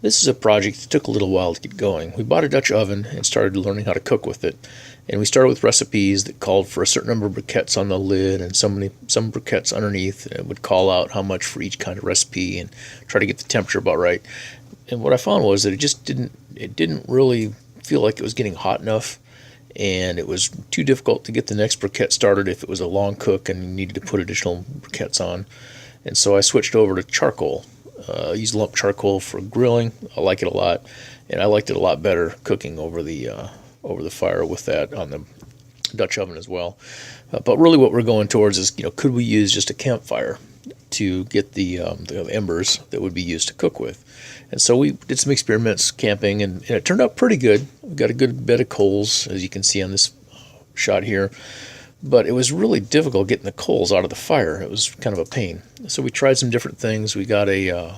This is a project that took a little while to get going. We bought a Dutch oven and started learning how to cook with it. And we started with recipes that called for a certain number of briquettes on the lid and some briquettes underneath. And it would call out how much for each kind of recipe and try to get the temperature about right. And what I found was that it didn't really feel like it was getting hot enough, and it was too difficult to get the next briquette started if it was a long cook and you needed to put additional briquettes on. And so I switched over to charcoal. I use lump charcoal for grilling. I like it a lot, and I liked it a lot better cooking over the fire with that on the Dutch oven as well. But really, what we're going towards is, could we use just a campfire to get the embers that would be used to cook with? And so we did some experiments camping, and it turned out pretty good. We got a good bed of coals, as you can see on this shot here. But it was really difficult getting the coals out of the fire. It was kind of a pain. So we tried some different things. We got a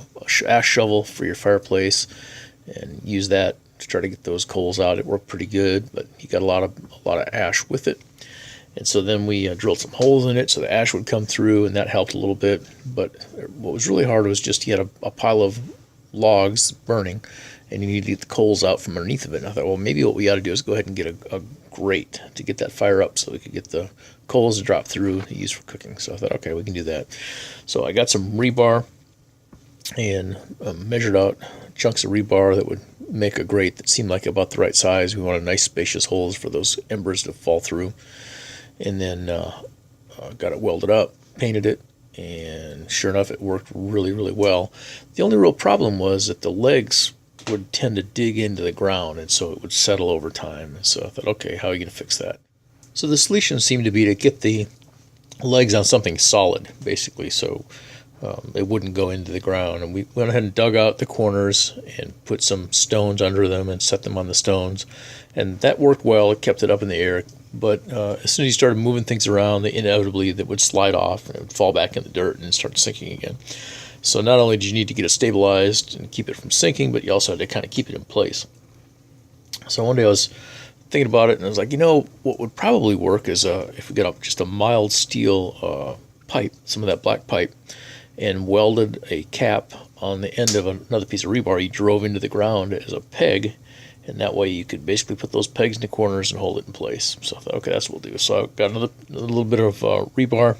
ash shovel for your fireplace and used that to try to get those coals out. It worked pretty good, but you got a lot of ash with it. And so then we drilled some holes in it so the ash would come through, and that helped a little bit. But what was really hard was just you had a pile of logs burning, and you needed to get the coals out from underneath of it. And I thought, well, maybe what we ought to do is go ahead and get a grate to get that fire up so we could get the coals to drop through to use for cooking. So I thought, okay, we can do that. So I got some rebar and measured out chunks of rebar that would make a grate that seemed like about the right size. We wanted nice spacious holes for those embers to fall through. And then got it welded up, painted it, and sure enough, it worked really, really well. The only real problem was that the legs would tend to dig into the ground, and so it would settle over time. And so I thought, okay, how are you going to fix that? So the solution seemed to be to get the legs on something solid, basically, so it wouldn't go into the ground. And we went ahead and dug out the corners and put some stones under them and set them on the stones. And that worked well. It kept it up in the air. But as soon as you started moving things around, inevitably that would slide off and it would fall back in the dirt and start sinking again. So not only did you need to get it stabilized and keep it from sinking, but you also had to kind of keep it in place. So one day I was thinking about it, and I was like, what would probably work is if we got just a mild steel pipe, some of that black pipe, and welded a cap on the end of another piece of rebar you drove into the ground as a peg, and that way you could basically put those pegs in the corners and hold it in place. So I thought, okay, that's what we'll do. So I got another little bit of rebar,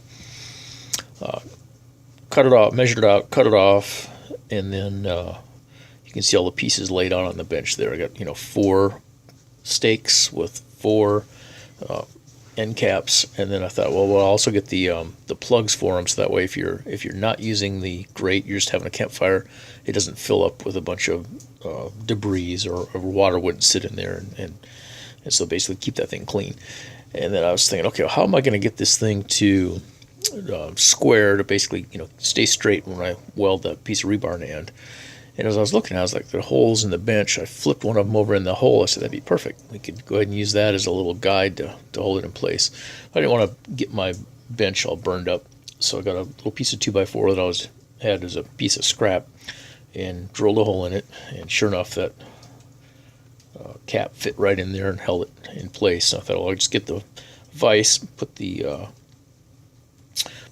cut it off, measured it out, cut it off, and then you can see all the pieces laid out on the bench there. I got 4 stakes with 4 end caps, and then I thought, well, we'll also get the plugs for them, so that way if you're not using the grate, you're just having a campfire, it doesn't fill up with a bunch of debris or water wouldn't sit in there, and so basically keep that thing clean. And then I was thinking, okay, well, how am I going to get this thing to square to basically stay straight when I weld that piece of rebar in the end? And as I was looking, I was like, the holes in the bench, I flipped one of them over in the hole. I said, that'd be perfect. We could go ahead and use that as a little guide to hold it in place. I didn't want to get my bench all burned up, so I got a little piece of 2x4 that had as a piece of scrap and drilled a hole in it. And sure enough, that cap fit right in there and held it in place. So I thought, well, I'll just get the vise, put the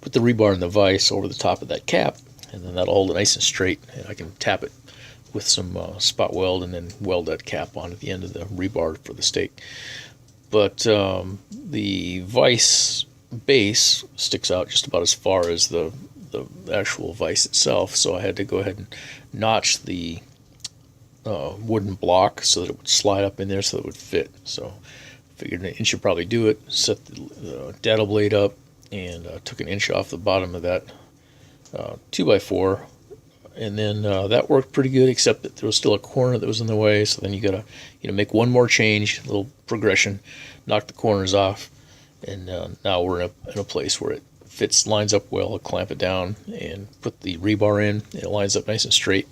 rebar in the vise over the top of that cap, and then that'll hold it nice and straight, and I can tap it with some spot weld and then weld that cap on at the end of the rebar for the stake. But the vise base sticks out just about as far as the actual vise itself, so I had to go ahead and notch the wooden block so that it would slide up in there so that it would fit. So I figured an inch would probably do it. Set the daddle blade up and took an inch off the bottom of that 2x4, and then that worked pretty good, except that there was still a corner that was in the way. So then you gotta make one more change, a little progression, knock the corners off, and now we're in a place where it fits, lines up well. I'll clamp it down and put the rebar in. It lines up nice and straight,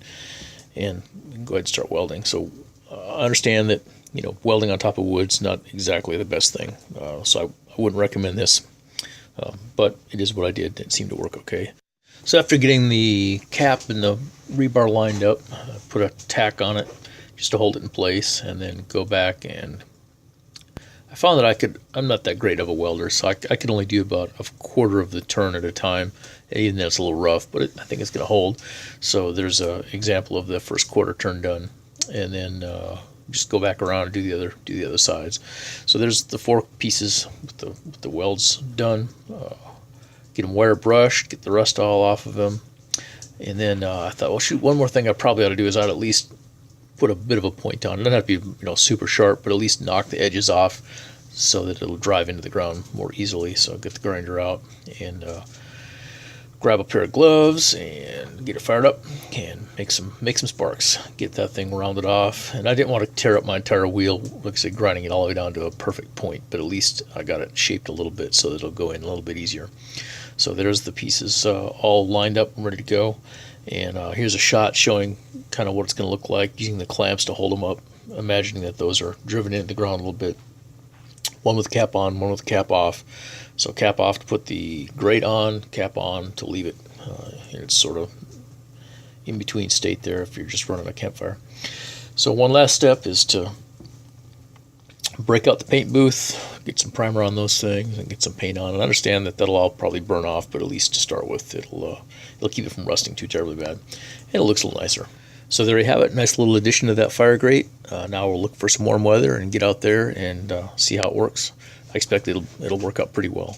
and we can go ahead and start welding. So I understand that welding on top of wood's not exactly the best thing, so I wouldn't recommend this, but it is what I did. It seemed to work okay. So after getting the cap and the rebar lined up, I put a tack on it just to hold it in place, and then go back and I found that I'm not that great of a welder, so I could only do about a quarter of the turn at a time. Even though it's a little rough, but I think it's going to hold. So there's an example of the first quarter turn done, and then just go back around and do the other sides. So there's the 4 pieces with the welds done. Get them wire brushed, get the rust all off of them, and then I thought, well, shoot, one more thing I probably ought to do is I'd at least put a bit of a point on. It doesn't have to be super sharp, but at least knock the edges off so that it'll drive into the ground more easily. So I'll get the grinder out and grab a pair of gloves and get it fired up and make some sparks. Get that thing rounded off. And I didn't want to tear up my entire wheel, like I said, grinding it all the way down to a perfect point, but at least I got it shaped a little bit so that it'll go in a little bit easier. So there's the pieces all lined up and ready to go. And here's a shot showing kind of what it's going to look like, using the clamps to hold them up, imagining that those are driven into the ground a little bit. One with the cap on, one with the cap off. So cap off to put the grate on, cap on to leave it. It's sort of in between state there if you're just running a campfire. So one last step is to break out the paint booth, get some primer on those things, and get some paint on. And understand that that'll all probably burn off, but at least to start with, it'll keep it from rusting too terribly bad, and it looks a little nicer. So there you have it, nice little addition to that fire grate. Now we'll look for some warm weather and get out there and see how it works. I expect it'll work out pretty well.